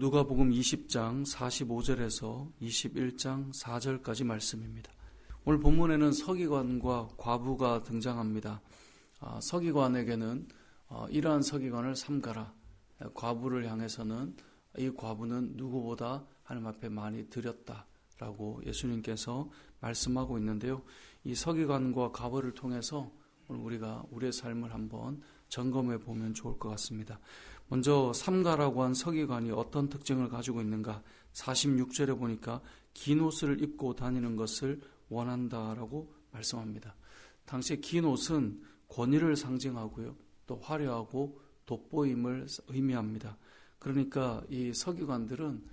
누가복음 20장 45절에서 21장 4절까지 말씀입니다. 오늘 본문에는 서기관과 과부가 등장합니다. 서기관에게는 이러한 서기관을 삼가라. 과부를 향해서는 이 과부는 누구보다 하나님 앞에 많이 드렸다라고 예수님께서 말씀하고 있는데요. 이 서기관과 과부를 통해서 오늘 우리가 우리의 삶을 한번 점검해 보면 좋을 것 같습니다. 먼저 삼가라고 한 서기관이 어떤 특징을 가지고 있는가? 46절에 보니까 긴 옷을 입고 다니는 것을 원한다라고 말씀합니다. 당시 긴 옷은 권위를 상징하고요, 또 화려하고 돋보임을 의미합니다. 그러니까 이 서기관들은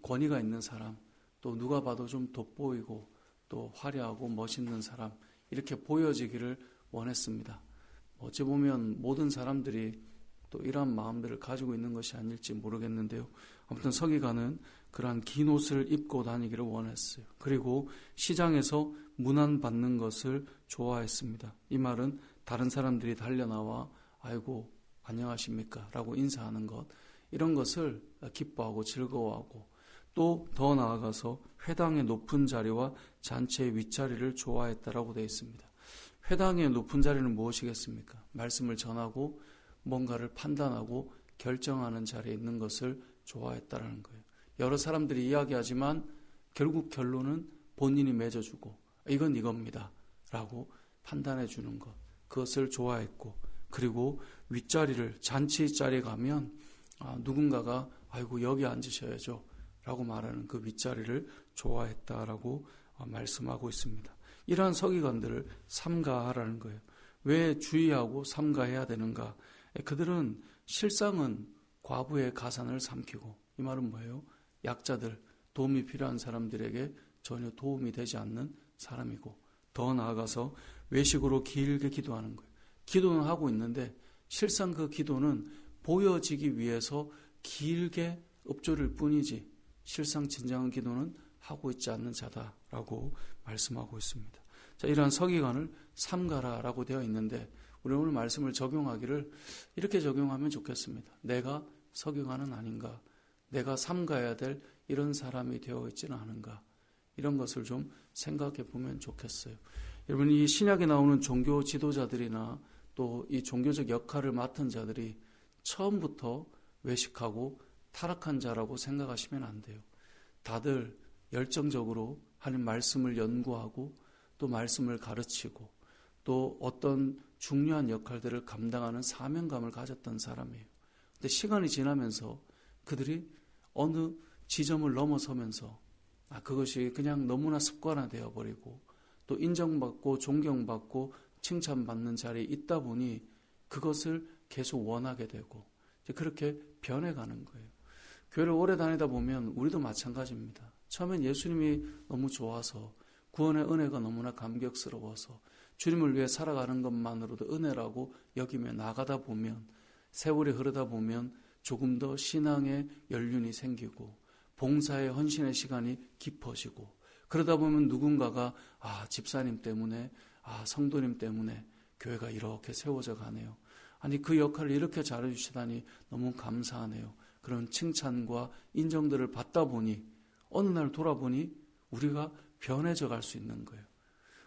권위가 있는 사람, 또 누가 봐도 좀 돋보이고 또 화려하고 멋있는 사람, 이렇게 보여지기를 원했습니다. 어찌 보면 모든 사람들이 또 이러한 마음들을 가지고 있는 것이 아닐지 모르겠는데요. 아무튼 서기관은 그러한 긴 옷을 입고 다니기를 원했어요. 그리고 시장에서 문안받는 것을 좋아했습니다. 이 말은 다른 사람들이 달려나와 아이고 안녕하십니까 라고 인사하는 것, 이런 것을 기뻐하고 즐거워하고, 또 더 나아가서 회당의 높은 자리와 잔치의 윗자리를 좋아했다라고 되어 있습니다. 회당의 높은 자리는 무엇이겠습니까? 말씀을 전하고 뭔가를 판단하고 결정하는 자리에 있는 것을 좋아했다라는 거예요. 여러 사람들이 이야기하지만 결국 결론은 본인이 맺어주고 이건 이겁니다 라고 판단해 주는 것, 그것을 좋아했고, 그리고 윗자리를, 잔치 자리에 가면 누군가가 아이고 여기 앉으셔야죠 라고 말하는 그 윗자리를 좋아했다라고 말씀하고 있습니다. 이러한 서기관들을 삼가하라는 거예요. 왜 주의하고 삼가해야 되는가? 그들은 실상은 과부의 가산을 삼키고, 이 말은 뭐예요? 약자들, 도움이 필요한 사람들에게 전혀 도움이 되지 않는 사람이고, 더 나아가서 외식으로 길게 기도하는 거예요. 기도는 하고 있는데 실상 그 기도는 보여지기 위해서 길게 읊조릴 뿐이지 실상 진정한 기도는 하고 있지 않는 자다라고 말씀하고 있습니다. 자, 이러한 서기관을 삼가라라고 되어 있는데 우리 오늘 말씀을 적용하기를 이렇게 적용하면 좋겠습니다. 내가 서기관은 아닌가? 내가 삼가야 될 이런 사람이 되어 있지는 않은가? 이런 것을 좀 생각해 보면 좋겠어요. 여러분, 이 신약에 나오는 종교 지도자들이나 또 이 종교적 역할을 맡은 자들이 처음부터 외식하고 타락한 자라고 생각하시면 안 돼요. 다들 열정적으로 하나님 말씀을 연구하고 또 말씀을 가르치고 또 어떤 중요한 역할들을 감당하는 사명감을 가졌던 사람이에요. 근데 시간이 지나면서 그들이 어느 지점을 넘어서면서 그것이 그냥 너무나 습관화되어 버리고 또 인정받고 존경받고 칭찬받는 자리에 있다 보니 그것을 계속 원하게 되고 그렇게 변해가는 거예요. 교회를 오래 다니다 보면 우리도 마찬가지입니다. 처음엔 예수님이 너무 좋아서 구원의 은혜가 너무나 감격스러워서 주님을 위해 살아가는 것만으로도 은혜라고 여기며 나가다 보면 세월이 흐르다 보면 조금 더 신앙의 연륜이 생기고 봉사의 헌신의 시간이 깊어지고 그러다 보면 누군가가 집사님 때문에 성도님 때문에 교회가 이렇게 세워져 가네요. 아니 그 역할을 이렇게 잘해주시다니 너무 감사하네요. 그런 칭찬과 인정들을 받다 보니 어느 날 돌아보니 우리가 변해져 갈 수 있는 거예요.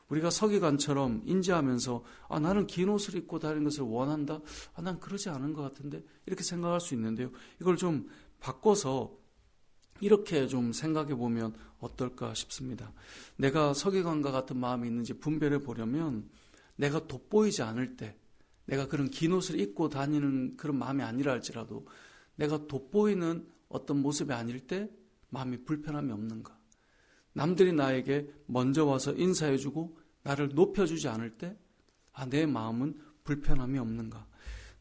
우리가 서기관처럼 인지하면서 나는 긴 옷을 입고 다니는 것을 원한다? 난 그러지 않은 것 같은데 이렇게 생각할 수 있는데요. 이걸 좀 바꿔서 이렇게 좀 생각해 보면 어떨까 싶습니다. 내가 서기관과 같은 마음이 있는지 분별해 보려면 내가 돋보이지 않을 때, 내가 그런 긴 옷을 입고 다니는 그런 마음이 아니라 할지라도 내가 돋보이는 어떤 모습이 아닐 때 마음이 불편함이 없는가? 남들이 나에게 먼저 와서 인사해주고 나를 높여주지 않을 때 내 마음은 불편함이 없는가?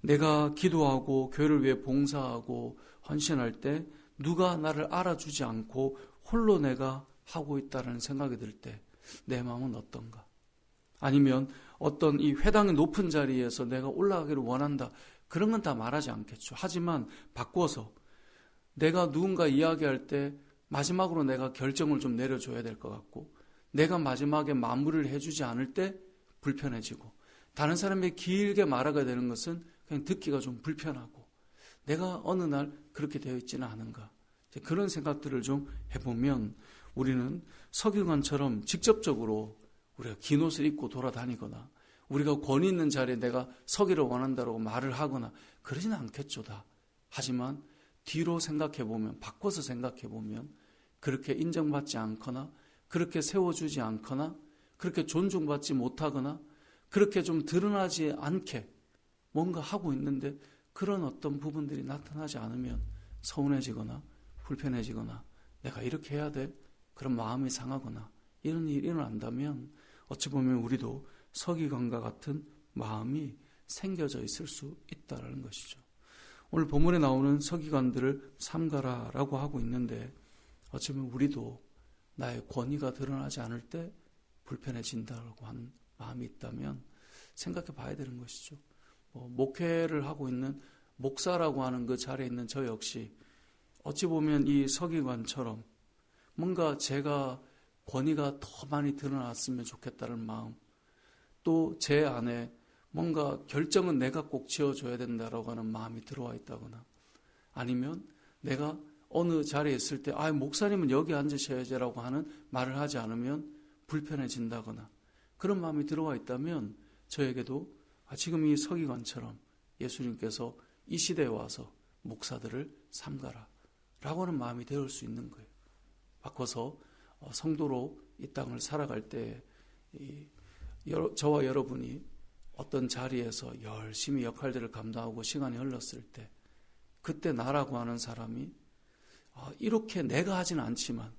내가 기도하고 교회를 위해 봉사하고 헌신할 때 누가 나를 알아주지 않고 홀로 내가 하고 있다는 생각이 들 때 내 마음은 어떤가? 아니면 어떤 이 회당의 높은 자리에서 내가 올라가기를 원한다. 그런 건 다 말하지 않겠죠. 하지만 바꿔서 내가 누군가 이야기할 때 마지막으로 내가 결정을 좀 내려줘야 될 것 같고 내가 마지막에 마무리를 해주지 않을 때 불편해지고 다른 사람이 길게 말하게 되는 것은 그냥 듣기가 좀 불편하고 내가 어느 날 그렇게 되어 있지는 않은가. 그런 생각들을 좀 해보면 우리는 서기관처럼 직접적으로 우리가 긴 옷을 입고 돌아다니거나 우리가 권위 있는 자리에 내가 서기를 원한다고 말을 하거나 그러지는 않겠죠다. 하지만 뒤로 생각해보면, 바꿔서 생각해보면 그렇게 인정받지 않거나 그렇게 세워주지 않거나 그렇게 존중받지 못하거나 그렇게 좀 드러나지 않게 뭔가 하고 있는데 그런 어떤 부분들이 나타나지 않으면 서운해지거나 불편해지거나 내가 이렇게 해야 돼? 그런 마음이 상하거나 이런 일이 일어난다면 어찌 보면 우리도 서기관과 같은 마음이 생겨져 있을 수 있다는 것이죠. 오늘 본문에 나오는 서기관들을 삼가라라고 하고 있는데 어찌 보면 우리도 나의 권위가 드러나지 않을 때 불편해진다고 하는 마음이 있다면 생각해 봐야 되는 것이죠. 목회를 하고 있는 목사라고 하는 그 자리에 있는 저 역시 어찌 보면 이 서기관처럼 뭔가 제가 권위가 더 많이 드러났으면 좋겠다는 마음, 또 제 안에 뭔가 결정은 내가 꼭 지어줘야 된다라고 하는 마음이 들어와 있다거나 아니면 내가 어느 자리에 있을 때 목사님은 여기 앉으셔야지라고 하는 말을 하지 않으면 불편해진다거나 그런 마음이 들어와 있다면 저에게도 지금 이 서기관처럼 예수님께서 이 시대에 와서 목사들을 삼가라 라고 하는 마음이 되올 수 있는 거예요. 바꿔서 성도로 이 땅을 살아갈 때 저와 여러분이 어떤 자리에서 열심히 역할들을 감당하고 시간이 흘렀을 때 그때 나라고 하는 사람이 이렇게 내가 하지는 않지만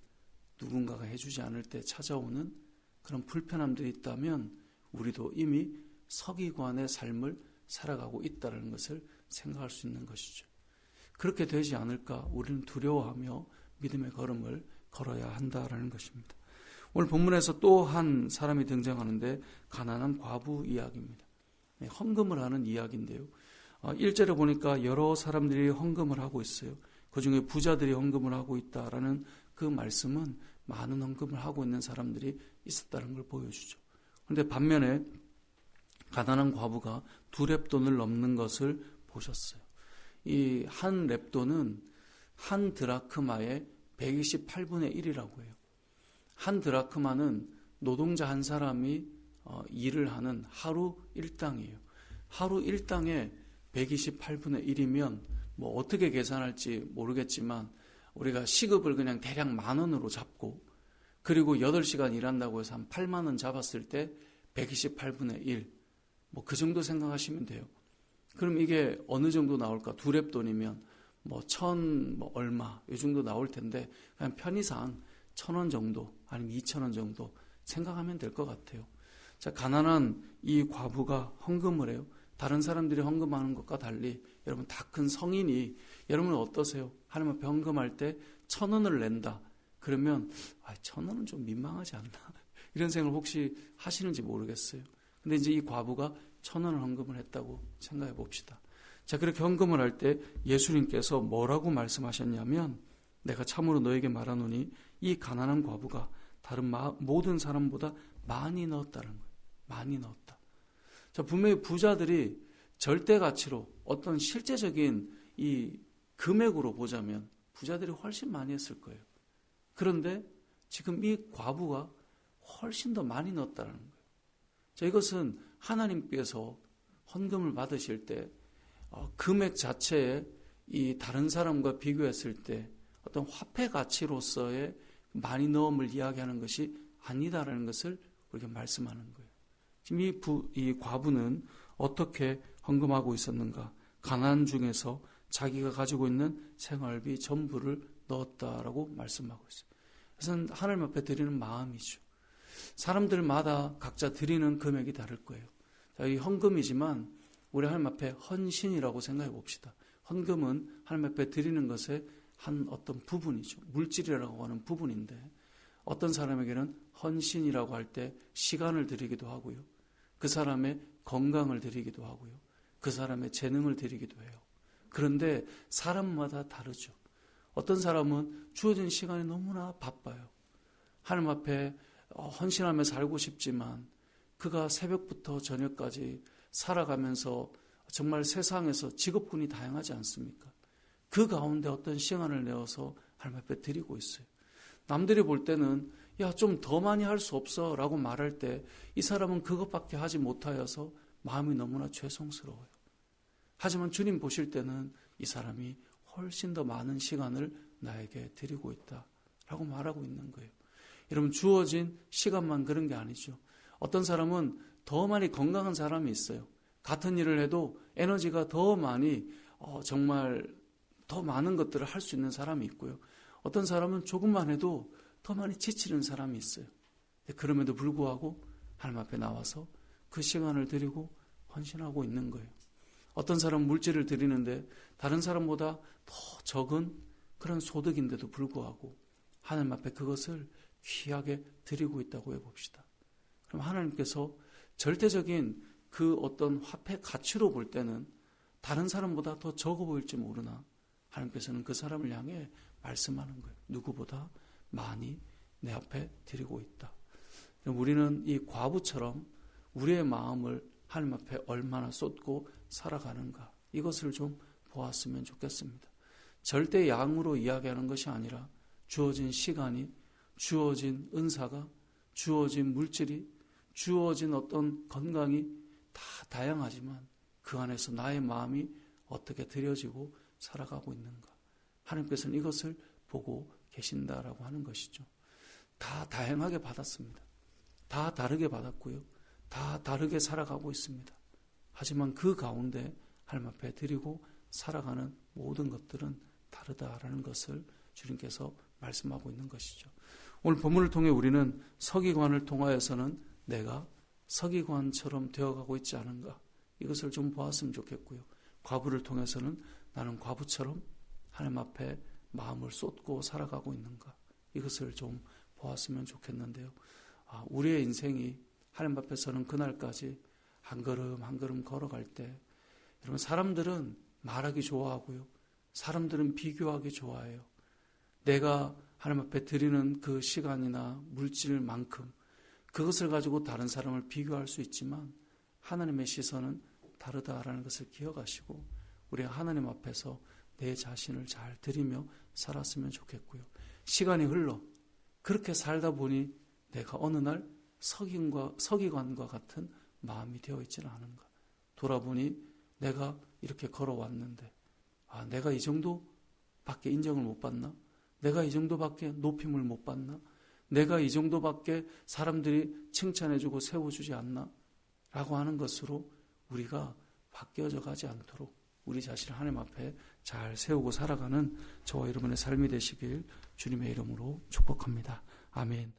누군가가 해주지 않을 때 찾아오는 그런 불편함들이 있다면 우리도 이미 서기관의 삶을 살아가고 있다는 것을 생각할 수 있는 것이죠. 그렇게 되지 않을까 우리는 두려워하며 믿음의 걸음을 걸어야 한다라는 것입니다. 오늘 본문에서 또 한 사람이 등장하는데 가난한 과부 이야기입니다. 헌금을 하는 이야기인데요. 1절에 보니까 여러 사람들이 헌금을 하고 있어요. 그중에 부자들이 헌금을 하고 있다라는 그 말씀은 많은 헌금을 하고 있는 사람들이 있었다는 걸 보여주죠. 그런데 반면에 가난한 과부가 2렙돈을 넘는 것을 보셨어요. 이 한 렙돈은 한 드라크마의 128분의 1이라고 해요. 한 드라크마는 노동자 한 사람이 일을 하는 하루 일당이에요. 하루 일당에 128분의 1이면 뭐 어떻게 계산할지 모르겠지만 우리가 시급을 그냥 대략 10,000원으로 잡고 그리고 8시간 일한다고 해서 한 80,000원 잡았을 때 128분의 1 뭐 그 정도 생각하시면 돼요. 그럼 이게 어느 정도 나올까? 2렙돈이면 뭐 1,000 뭐 얼마 이 정도 나올 텐데 그냥 편의상 1,000원 정도 아니면 2,000원 정도 생각하면 될 것 같아요. 자, 가난한 이 과부가 헌금을 해요. 다른 사람들이 헌금하는 것과 달리 여러분 다 큰 성인이 여러분은 어떠세요? 하나님 앞에 헌금할 때 1,000원을 낸다. 그러면 1,000원은 좀 민망하지 않나? 이런 생각을 혹시 하시는지 모르겠어요. 근데 이제 이 과부가 1,000원을 헌금을 했다고 생각해 봅시다. 자, 그렇게 헌금을 할 때 예수님께서 뭐라고 말씀하셨냐면 내가 참으로 너에게 말하노니 이 가난한 과부가 다른 모든 사람보다 많이 넣었다는 거예요. 많이 넣었다. 자, 분명히 부자들이 절대 가치로 어떤 실제적인 이 금액으로 보자면 부자들이 훨씬 많이 했을 거예요. 그런데 지금 이 과부가 훨씬 더 많이 넣었다는 거예요. 자, 이것은 하나님께서 헌금을 받으실 때 금액 자체에 이 다른 사람과 비교했을 때 어떤 화폐 가치로서의 많이 넣음을 이야기하는 것이 아니다라는 것을 우리가 말씀하는 거예요. 지금 이 과부는 어떻게 헌금하고 있었는가? 가난 중에서 자기가 가지고 있는 생활비 전부를 넣었다라고 말씀하고 있어요. 그것은 하나님 앞에 드리는 마음이죠. 사람들마다 각자 드리는 금액이 다를 거예요. 자, 이 헌금이지만 우리 하나님 앞에 헌신이라고 생각해 봅시다. 헌금은 하나님 앞에 드리는 것의 한 어떤 부분이죠. 물질이라고 하는 부분인데 어떤 사람에게는 헌신이라고 할 때 시간을 드리기도 하고요. 그 사람의 건강을 드리기도 하고요. 그 사람의 재능을 드리기도 해요. 그런데 사람마다 다르죠. 어떤 사람은 주어진 시간이 너무나 바빠요. 하나님 앞에 헌신하며 살고 싶지만 그가 새벽부터 저녁까지 살아가면서 정말 세상에서 직업군이 다양하지 않습니까? 그 가운데 어떤 시간을 내어서 하나님 앞에 드리고 있어요. 남들이 볼 때는 야, 좀 더 많이 할 수 없어 라고 말할 때 이 사람은 그것밖에 하지 못하여서 마음이 너무나 죄송스러워요. 하지만 주님 보실 때는 이 사람이 훨씬 더 많은 시간을 나에게 드리고 있다 라고 말하고 있는 거예요. 여러분, 주어진 시간만 그런 게 아니죠. 어떤 사람은 더 많이 건강한 사람이 있어요. 같은 일을 해도 에너지가 더 많이 정말 더 많은 것들을 할 수 있는 사람이 있고요. 어떤 사람은 조금만 해도 더 많이 지치는 사람이 있어요. 그럼에도 불구하고 하나님 앞에 나와서 그 시간을 드리고 헌신하고 있는 거예요. 어떤 사람은 물질을 드리는데 다른 사람보다 더 적은 그런 소득인데도 불구하고 하나님 앞에 그것을 귀하게 드리고 있다고 해봅시다. 그럼 하나님께서 절대적인 그 어떤 화폐 가치로 볼 때는 다른 사람보다 더 적어 보일지 모르나 하나님께서는 그 사람을 향해 말씀하는 거예요. 누구보다 많이 내 앞에 드리고 있다. 우리는 이 과부처럼 우리의 마음을 하나님 앞에 얼마나 쏟고 살아가는가, 이것을 좀 보았으면 좋겠습니다. 절대 양으로 이야기하는 것이 아니라 주어진 시간이, 주어진 은사가, 주어진 물질이, 주어진 어떤 건강이 다 다양하지만 그 안에서 나의 마음이 어떻게 드려지고 살아가고 있는가, 하나님께서는 이것을 보고 계신다라고 하는 것이죠. 다 다양하게 받았습니다. 다 다르게 받았고요. 다 다르게 살아가고 있습니다. 하지만 그 가운데 하나님 앞에 드리고 살아가는 모든 것들은 다르다라는 것을 주님께서 말씀하고 있는 것이죠. 오늘 본문을 통해 우리는 서기관을 통하여서는 내가 서기관처럼 되어가고 있지 않은가, 이것을 좀 보았으면 좋겠고요. 과부를 통해서는 나는 과부처럼 하나님 앞에 마음을 쏟고 살아가고 있는가, 이것을 좀 보았으면 좋겠는데요. 우리의 인생이 하나님 앞에서는 그날까지 한 걸음 한 걸음 걸어갈 때, 여러분, 사람들은 말하기 좋아하고요. 사람들은 비교하기 좋아해요. 내가 하나님 앞에 드리는 그 시간이나 물질만큼 그것을 가지고 다른 사람을 비교할 수 있지만 하나님의 시선은 다르다라는 것을 기억하시고 우리가 하나님 앞에서 내 자신을 잘 드리며 살았으면 좋겠고요. 시간이 흘러 그렇게 살다 보니 내가 어느 날 서기관과 같은 마음이 되어 있지는 않은가. 돌아보니 내가 이렇게 걸어왔는데 내가 이 정도밖에 인정을 못 받나? 내가 이 정도밖에 높임을 못 받나? 내가 이 정도밖에 사람들이 칭찬해주고 세워주지 않나? 라고 하는 것으로 우리가 바뀌어져 가지 않도록 우리 자신을 하나님 앞에 잘 세우고 살아가는 저와 여러분의 삶이 되시길 주님의 이름으로 축복합니다. 아멘.